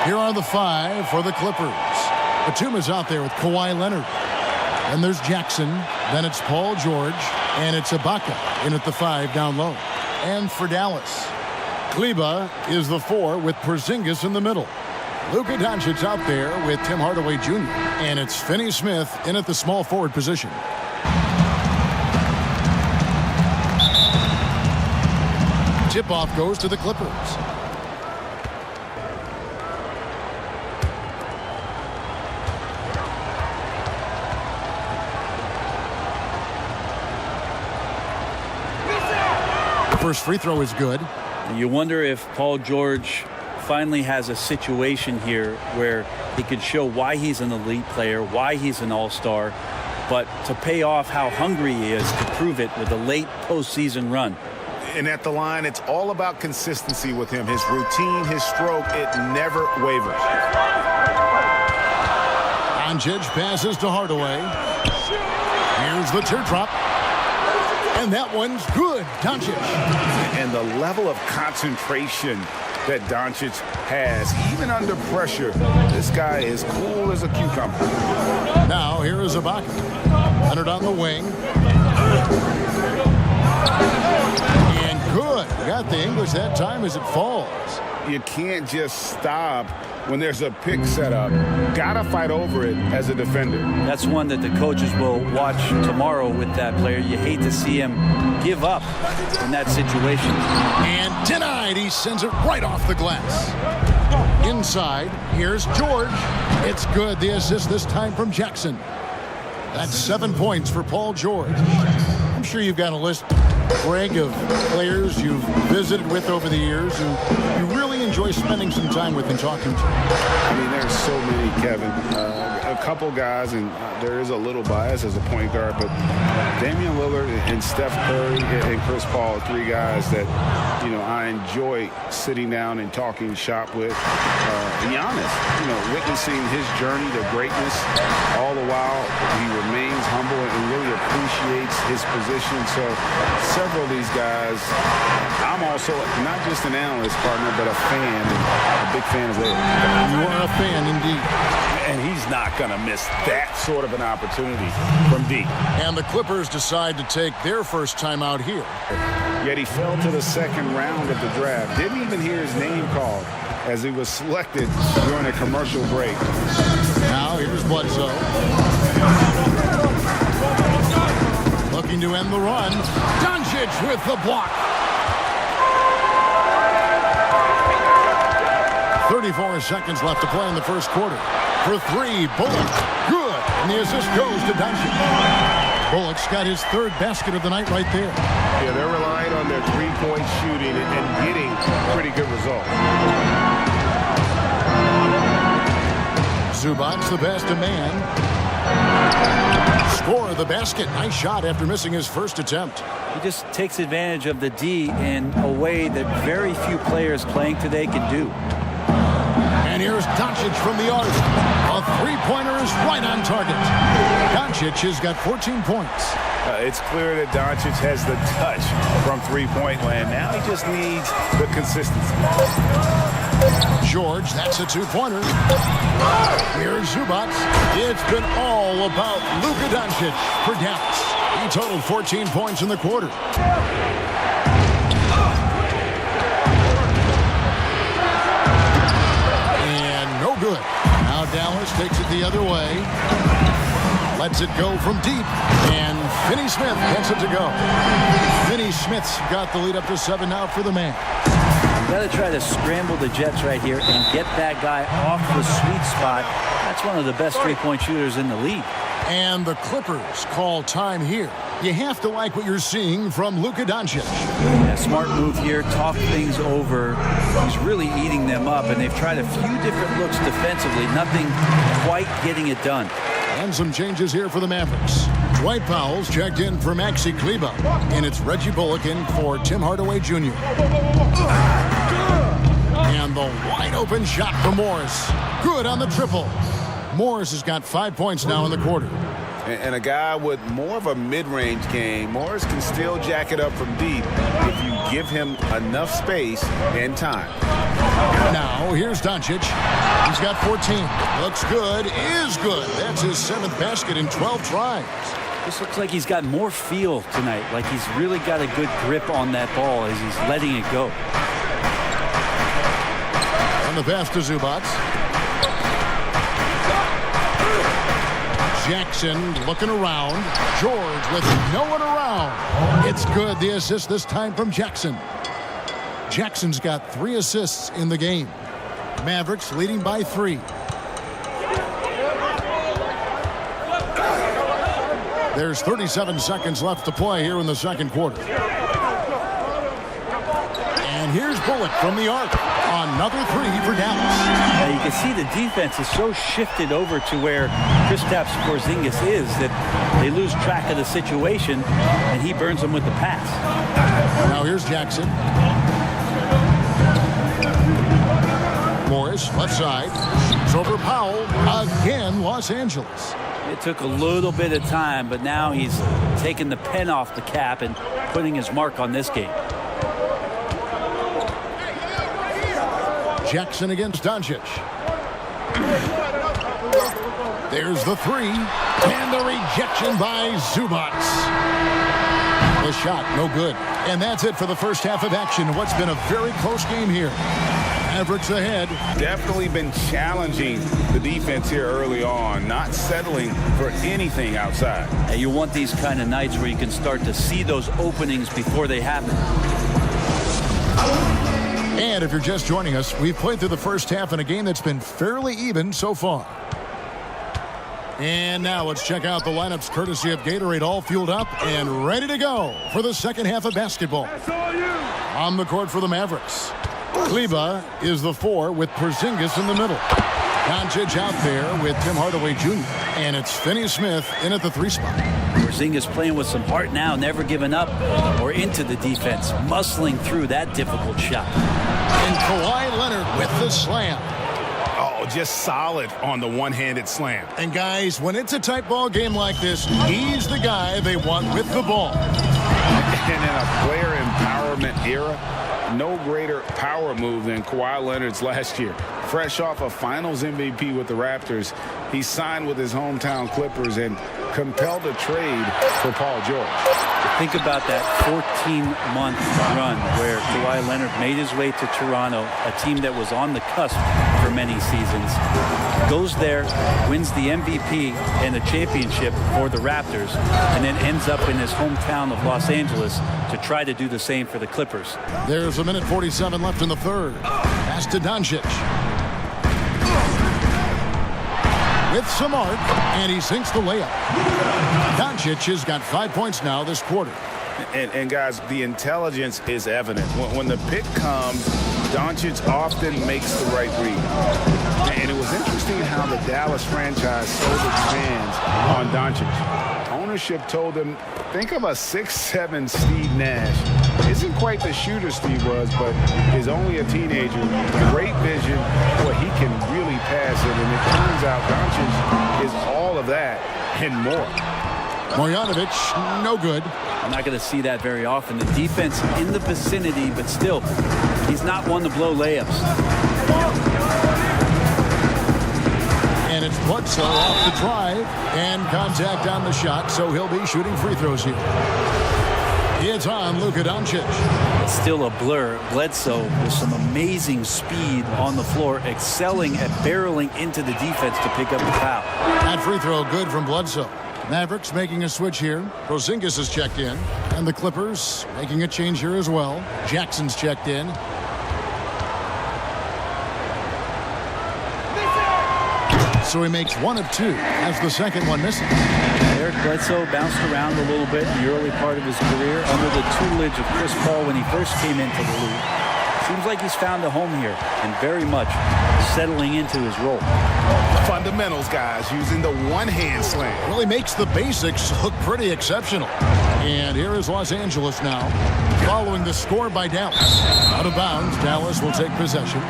Here are the 5 for the Clippers. Batuma's out there with Kawhi Leonard. And there's Jackson. Then it's Paul George. And it's Ibaka in at the 5 down low. And for Dallas, Kleber is the 4 with Porzingis in the middle. Luka Doncic out there with Tim Hardaway Jr. And it's Finney Smith in at the small forward position. Tip-off goes to the Clippers. The first free throw is good. You wonder if Paul George finally has a situation here where he could show why he's an elite player, why he's an all-star, but to pay off how hungry he is to prove it with a late postseason run. And at the line, it's all about consistency with him. His routine, his stroke, it never wavers. Doncic passes to Hardaway. Here's the teardrop. And that one's good. Doncic. And the level of concentration that Doncic has, even under pressure, this guy is cool as a cucumber. Now here is Ibaka. Leonard on the wing. And good. Got the English that time as it falls. You can't just stop when there's a pick set up. Gotta fight over it as a defender. That's one that the coaches will watch tomorrow with that player. You hate to see him give up in that situation. And denied. He sends it right off the glass. Inside, here's George. It's good. The assist this time from Jackson. That's 7 points for Paul George. I'm sure you've got a list, Greg, of players you've visited with over the years who you really enjoy spending some time with and talking to. I mean, there's so many, Kevin. A couple guys, and there is a little bias as a point guard, but Damian Lillard and Steph Curry and Chris Paul are 3 guys that, you know, I enjoy sitting down and talking shop with. Giannis, you know, witnessing his journey to greatness, all the while he remains humble and really appreciates his position. So several of these guys, I'm also not just an analyst partner, but a fan, a big fan of theirs. You are a fan indeed. And he's not going to miss that sort of an opportunity from deep. And the Clippers decide to take their first time out here. Yet he fell to the second round of the draft. Didn't even hear his name called as he was selected during a commercial break. Now here's Bledsoe. Looking to end the run. Doncic with the block. 34 seconds left to play in the first quarter. For 3, Bullock. Good. And the assist goes to Doncic. Bullock's got his 3rd basket of the night right there. Yeah, they're relying on their 3-point shooting and getting pretty good results. Zubac's the best of man. Score the basket. Nice shot after missing his first attempt. He just takes advantage of the D in a way that very few players playing today can do. And here's Doncic from the arc. A 3-pointer is right on target. Doncic has got 14 points. It's clear that Doncic has the touch from three-point land. Now he just needs the consistency. George, that's a 2-pointer. Here's Zubac. It's been all about Luka Doncic for Dallas. He totaled 14 points in the quarter. Good. Now Dallas takes it the other way. Lets it go from deep. And Finney Smith gets it to go. Finney Smith's got the lead up to 7 now for the man. You got to try to scramble the Jets right here and get that guy off the sweet spot. That's one of the best 3-point shooters in the league. And the Clippers call time here. You have to like what you're seeing from Luka Doncic. Yeah, smart move here. Talk things over. He's really eating them up, and they've tried a few different looks defensively. Nothing quite getting it done. And some changes here for the Mavericks. Dwight Powell's checked in for Maxi Kleber. And it's Reggie Bullock in for Tim Hardaway Jr. And the wide open shot for Morris. Good on the triple. Morris has got 5 points now in the quarter. And a guy with more of a mid-range game, Morris can still jack it up from deep if you give him enough space and time. Now, here's Doncic. He's got 14. Looks good. Is good. That's his 7th basket in 12 tries. This looks like he's got more feel tonight, like he's really got a good grip on that ball as he's letting it go. And the pass to Zubac. Jackson looking around. George with no one around. It's good. The assist this time from Jackson. Jackson's got 3 assists in the game. Mavericks leading by 3. There's 37 seconds left to play here in the second quarter. And here's Bullock from the arc. Another 3 for Dallas. Now you can see the defense is so shifted over to where Kristaps Porzingis is that they lose track of the situation, and he burns them with the pass. Now here's Jackson. Morris, left side. It's over Powell. Again, Los Angeles. It took a little bit of time, but now he's taking the pen off the cap and putting his mark on this game. Jackson against Doncic. There's the 3. And the rejection by Zubac. The shot, no good. And that's it for the first half of action. What's been a very close game here. Mavericks ahead. Definitely been challenging the defense here early on, not settling for anything outside. And you want these kind of nights where you can start to see those openings before they happen. And if you're just joining us, we've played through the first half in a game that's been fairly even so far. And now let's check out the lineups courtesy of Gatorade, all fueled up and ready to go for the second half of basketball. On the court for the Mavericks. Kleba is the 4 with Porzingis in the middle. Doncic out there with Tim Hardaway Jr. And it's Finney-Smith in at the 3 spot. Porzingis playing with some heart now, never giving up or into the defense, muscling through that difficult shot. And Kawhi Leonard with the slam. Oh, just solid on the one-handed slam. And guys, when it's a tight ball game like this, he's the guy they want with the ball. And in a player empowerment era, no greater power move than Kawhi Leonard's last year. Fresh off a Finals MVP with the Raptors, he signed with his hometown Clippers and compelled a trade for Paul George. Think about that 14-month run where Kawhi Leonard made his way to Toronto, a team that was on the cusp for many seasons. Goes there, wins the MVP and the championship for the Raptors, and then ends up in his hometown of Los Angeles to try to do the same for the Clippers. There's a minute 47 left in the third. Pass to Doncic. With some arc, and he sinks the layup. Doncic has got 5 points now this quarter. And guys, the intelligence is evident. When the pick comes, Doncic often makes the right read. And it was interesting how the Dallas franchise sold its fans on Doncic. Ownership told them, think of a 6'7" Steve Nash. Isn't quite the shooter Steve was, but is only a teenager. Great vision. Boy, he can really pass it. And it turns out Doncic is all of that and more. Marjanovic, no good. I'm not going to see that very often. The defense in the vicinity, but still, he's not one to blow layups. And it's Bledsoe off the drive and contact on the shot, so he'll be shooting free throws here. It's on Luka Doncic. It's still a blur. Bledsoe with some amazing speed on the floor, excelling at barreling into the defense to pick up the foul. That free throw good from Bledsoe. Mavericks making a switch here. Porzingis is checked in. And the Clippers making a change here as well. Jackson's checked in. So he makes 1 of 2 as the second one missing. Eric Bledsoe bounced around a little bit in the early part of his career under the tutelage of Chris Paul when he first came into the league. Seems like he's found a home here and very much settling into his role. Fundamentals, guys, using the one-hand slam. Really makes the basics look pretty exceptional. And here is Los Angeles now, following the score by Dallas. Out of bounds, Dallas will take possession.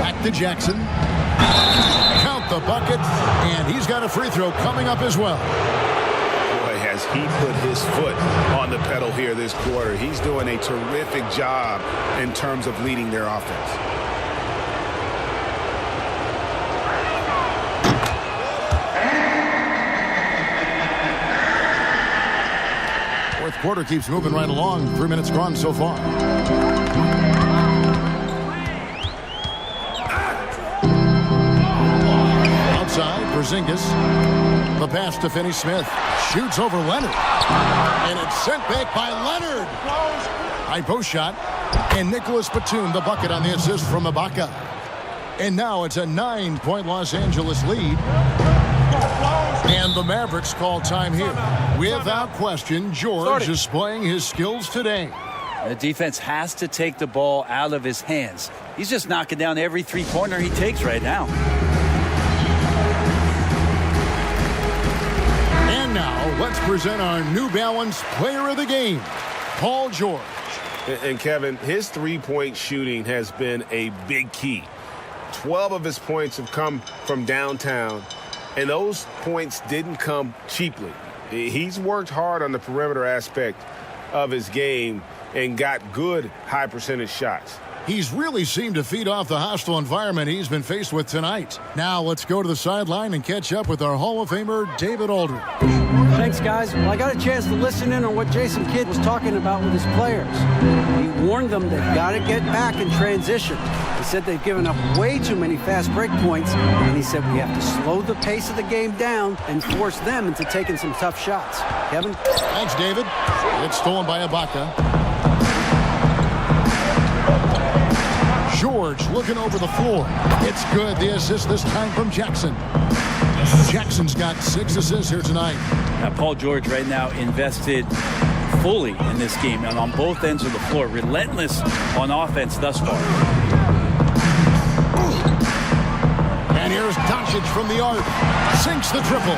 Back to Jackson. Count the bucket, and he's got a free throw coming up as well. Boy, has because he put his foot on the pedal here this quarter. He's doing a terrific job in terms of leading their offense. Fourth quarter keeps moving right along. 3 minutes gone so far. Outside, Porzingis. The pass to Finney-Smith. Shoots over Leonard. And it's sent back by Leonard. High post shot. And Nicholas Batum, the bucket on the assist from Ibaka. And now it's a 9-point Los Angeles lead. And the Mavericks call time here. Without question, George displaying his skills today. The defense has to take the ball out of his hands. He's just knocking down every three-pointer he takes right now. And now, let's present our New Balance Player of the Game, Paul George. And Kevin, his three-point shooting has been a big key. 12 of his points have come from downtown, and those points didn't come cheaply. He's worked hard on the perimeter aspect of his game and got good high-percentage shots. He's really seemed to feed off the hostile environment he's been faced with tonight. Now let's go to the sideline and catch up with our Hall of Famer, David Aldridge. Thanks, guys. Well, I got a chance to listen in on what Jason Kidd was talking about with his players. He warned them they've got to get back in transition. He said they've given up way too many fast break points, and he said we have to slow the pace of the game down and force them into taking some tough shots. Kevin? Thanks, David. It's stolen by Ibaka. George looking over the floor. It's good. The assist this time from Jackson. Jackson's got 6 assists here tonight. Now, Paul George right now invested fully in this game and on both ends of the floor. Relentless on offense thus far. And here's Doncic from the arc. Sinks the triple.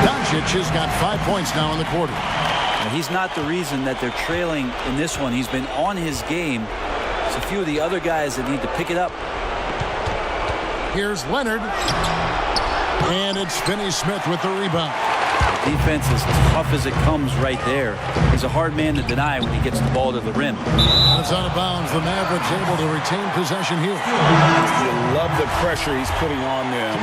Doncic has got 5 points now in the quarter. Now, he's not the reason that they're trailing in this one. He's been on his game. A few of the other guys that need to pick it up. Here's Leonard. And it's Finney-Smith with the rebound. The defense is tough as it comes right there. He's a hard man to deny when he gets the ball to the rim. It's out of bounds. The Mavericks able to retain possession here. You love the pressure he's putting on them.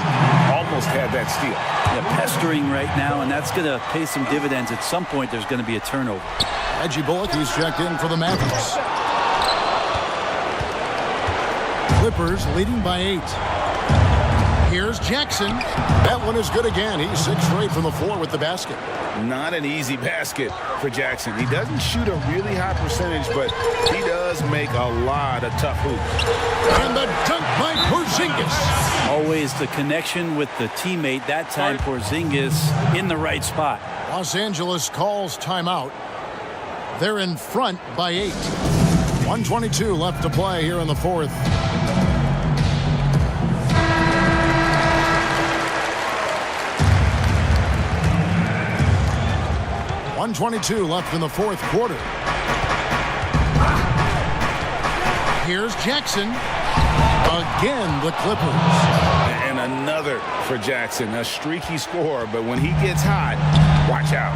Almost had that steal. Yeah, pestering right now, and that's going to pay some dividends. At some point, there's going to be a turnover. Reggie Bullock, he's checked in for the Mavericks. Clippers leading by 8. Here's Jackson. That one is good again. He's 6 straight from the floor with the basket. Not an easy basket for Jackson. He doesn't shoot a really high percentage, but he does make a lot of tough hoops. And the dunk by Porzingis. Always the connection with the teammate. That time Porzingis in the right spot. Los Angeles calls timeout. They're in front by 8. 1:22 left to play here in the fourth. .122 left in the fourth quarter. Here's Jackson. Again, the Clippers. And another for Jackson. A streaky score, but when he gets hot, watch out.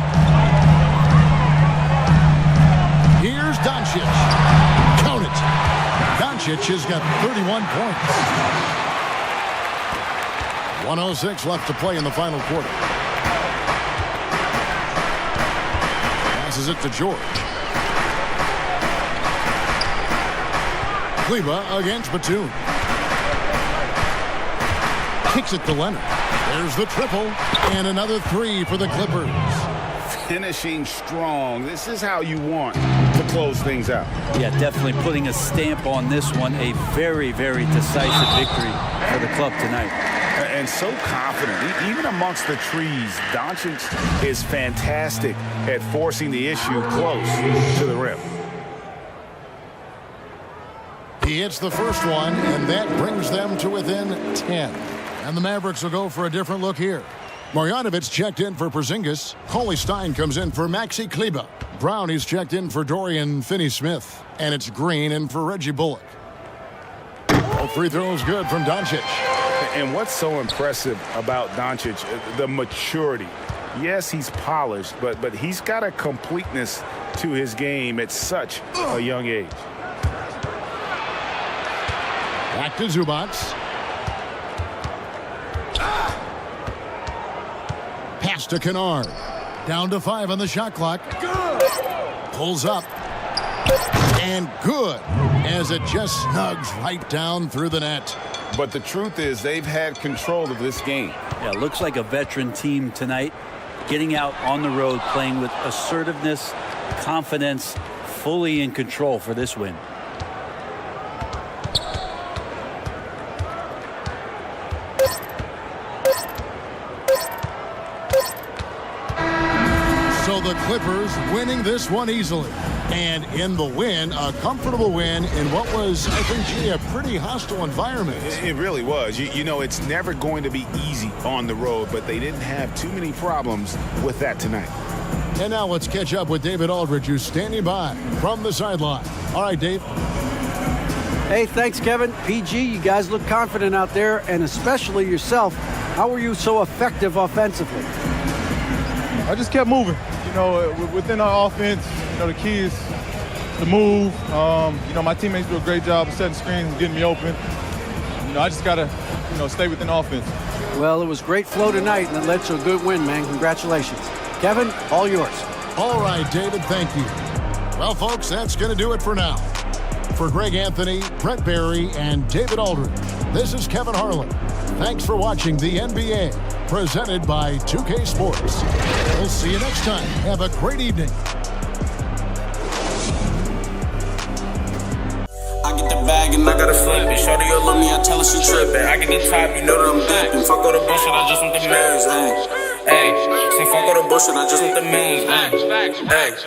Here's Doncic. Count it. Doncic has got 31 points. 1:06 left to play in the final quarter. Passes it to George. Kleber against Batum. Kicks it to Leonard. There's the triple. And another 3 for the Clippers. Finishing strong. This is how you want to close things out. Yeah, definitely putting a stamp on this one. A very, very decisive victory for the club tonight. And so confident. Even amongst the trees, Doncic is fantastic at forcing the issue close to the rim. He hits the first one, and that brings them to within 10. And the Mavericks will go for a different look here. Marjanovic checked in for Porzingis. Coley Stein comes in for Maxi Kleber. Brown, he's checked in for Dorian Finney-Smith. And it's Green in for Reggie Bullock. All free throws good from Doncic. And what's so impressive about Doncic, the maturity. Yes, he's polished, but he's got a completeness to his game at such a young age. Back to Zubats. Pass to Kennard. Down to 5 on the shot clock. Pulls up. And good, as it just snugs right down through the net. But the truth is they've had control of this game. Yeah, looks like a veteran team tonight, getting out on the road, playing with assertiveness, confidence, fully in control for this win. So the Clippers winning this one easily. And in the win, a comfortable win in what was, I think, G, a pretty hostile environment. It really was. You know, it's never going to be easy on the road, but they didn't have too many problems with that tonight. And now let's catch up with David Aldridge, who's standing by from the sideline. All right, Dave. Hey, thanks, Kevin. PG, you guys look confident out there, and especially yourself. How were you so effective offensively? I just kept moving. You know, within our offense, you know, the key is to move. You know, my teammates do a great job of setting screens and getting me open. You know, I just got to, you know, stay within offense. Well, it was great flow tonight, and it led to a good win, man. Congratulations. Kevin, all yours. All right, David, thank you. Well, folks, that's going to do it for now. For Greg Anthony, Brett Barry, and David Aldridge, this is Kevin Harlan. Thanks for watching the NBA, presented by 2K Sports. We'll see you next time. Have a great evening. I get the bag and I gotta flip it. Shorty, you love me, I tell her she trippin'. I get the top, you know that I'm dipping. Fuck all the bullshit, I just want the millions, ayy. Say fuck all the bullshit, I just want the millions, ayy.